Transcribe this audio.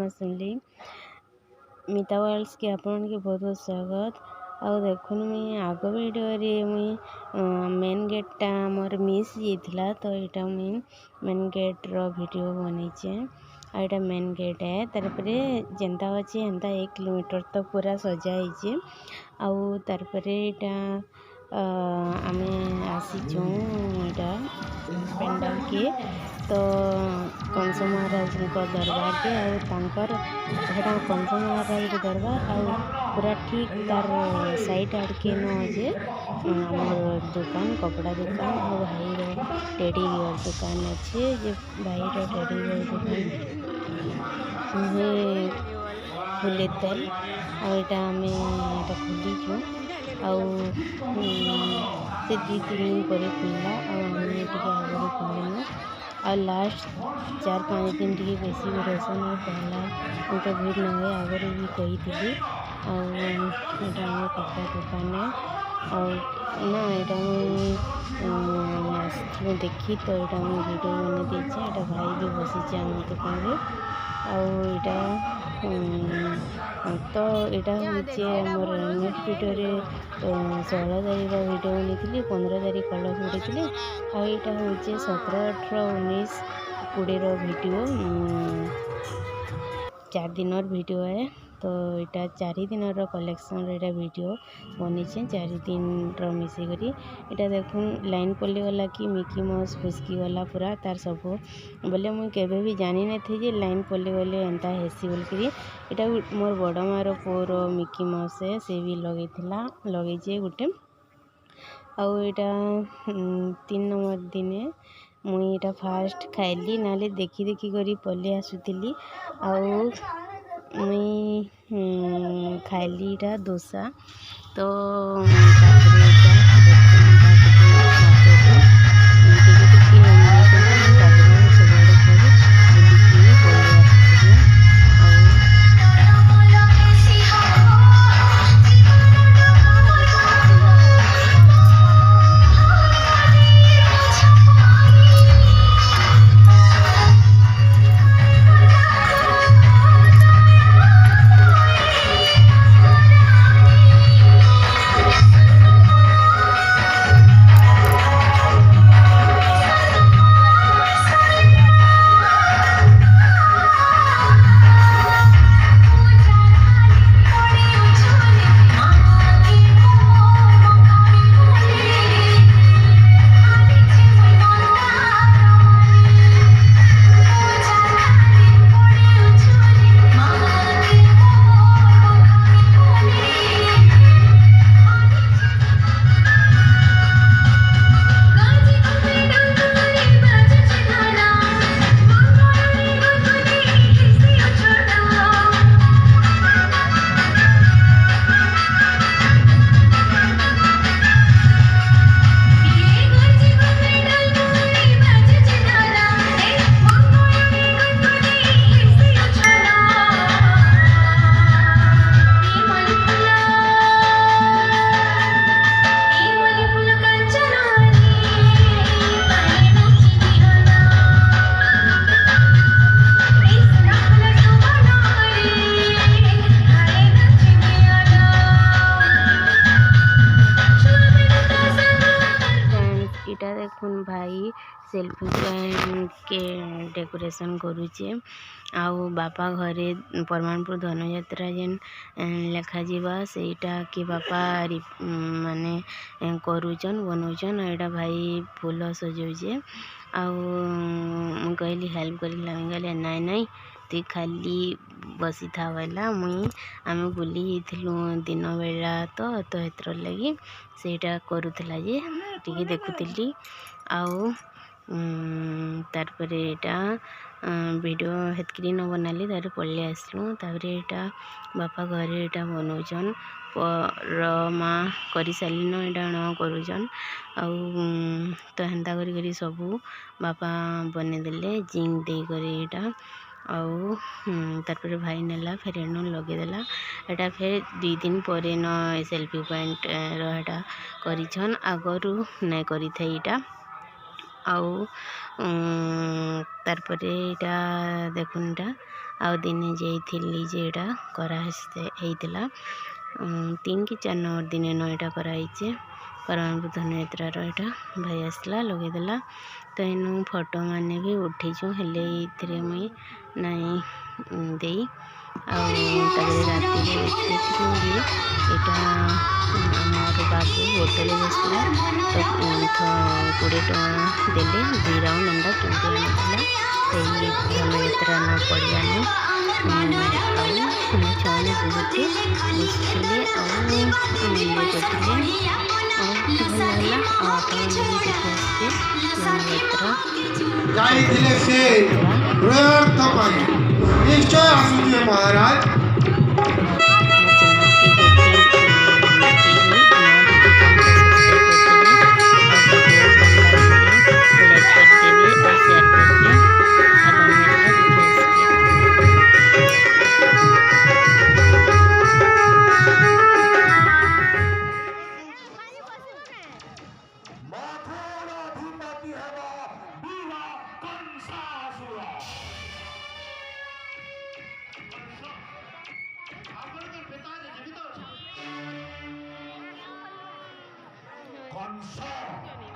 सुनली मिता वर्ल्ड्स के आपन के बहुत बहुत स्वागत। आउ देखुन मुई आग वीडियो रे मुई मेन गेट मोर मिस जाइथिला तो एटा मुई मेन गेट रो वीडियो बनैछे। आ एटा मेन गेट है तार परे जेंता अछि एंता 1 किलोमीटर तक पूरा सजा हिचे। आउ तार परे एटा आमे आसीचु एटा पेंडाल के तो कंस महाराज को दरबार के आउ तांकर हेटा कंस महाराज के दरबार आउ पूरा ठीक तार साइड आड़ के न जे हमर दुकान कपड़ा दुकान और भाई रो टेडी बियर दुकान अच्छे जे भाई रो टेडी बियर दुकान हे फुले तेल और एटा हमें एटा खुलीछु आउ से 2-3 दिन पर खुलला और हमें टिके आगे खुलना और लास्ट 4-5 दिन टिके बेसी रोशन और पहला उनका भीड़ न हुए आगे भी कही थी। और एटा हमर कपड़ा दुकान है और ना एटा मैं देखी तो एटा मैं वीडियो बना दीचे। एटा भाई भी बसी हम दुकान रे और एटा तो एटा होचे हमर नेक्स्ट वीडियो रे 16 तारीख रो वीडियो बनी 15 तारीख कलश उड़ी और एटा होचे 17 18 19 20 रो वीडियो 4 दिन वीडियो है। तो एटा 4 दिन कलेक्शन एटा वीडियो बनीचे 4 दिन मिसी करी एटा देखुन लाइन पल्ली वाला कि मिकी माउस फुसकी वाला पूरा तार सब बोले मुई केबे भी जानी न थी जे लाइन पल्ली वाले एंता हेसी बोल करी। एटा मोर बड़ मारो पोर मिकी माउस है से भी लगे जे गुटे आउ एटा 3 नंबर दिने मुई एटा फास्ट खाइली नाले देखी करी पल्ले आसुतिली आउ मुई खाइली एटा डोसा तो देखुन भाई सेल्फी पॉइंट के डेकोरेशन करुचे आउ बापा घरे परमानपुर धनुयात्रा जेन लेखा जीवा सेटा के बापा माने करुचन बनौचन एटा भाई फूल सजौचे आउ कहली हेल्प करी गले नाई ती खाली बसी था वाला मुई आमे बुली हिथलु दिन बेला तो एतर लगी सेटा करूथला जे टिके देखुतिली आउ तार परे एटा वीडियो हेतकरी न बनाली तार पल्ले आसलु तारे एटा बापा घरे एटा बनौचन रमा करी सालिन एटा न करूचन आउ तो हेंता करी सबू बापा बने देले जिंक दे करी एटा आउ तार परे भाई नेला फेर एनो लगे देला एटा फेर 2 दिन परे न सेल्फी पॉइंट रो एटा करिछन आगरु नै करी थे एटा आउ तार परे इटा देखुन इटा आउ दिने जाइथिली जे इटा करा हेइतिला 3 कि 4 नंबर दिने न इटा कराइचे परमाणु धनुयात्रार इटा भाई आसला लगेदेला तो इनु फोटो माने भी उठीचु हेले इथिरे मुई नाई देई आउ राति देखिथिलु जे इटा आमर बाबू होटल बसला तो 20 टଙ୍କା देले 2 राउंड एंडा केमती आनिथिला सेई धनुयात्रा न पड़ियानु आउ छाने बहुत बसथिले आउ ये करथिले भल लागला आपण भी देखि आसबे धनुयात्रा जाइथिले से रथ पाई निश्चय आसुजे महाराज Konsa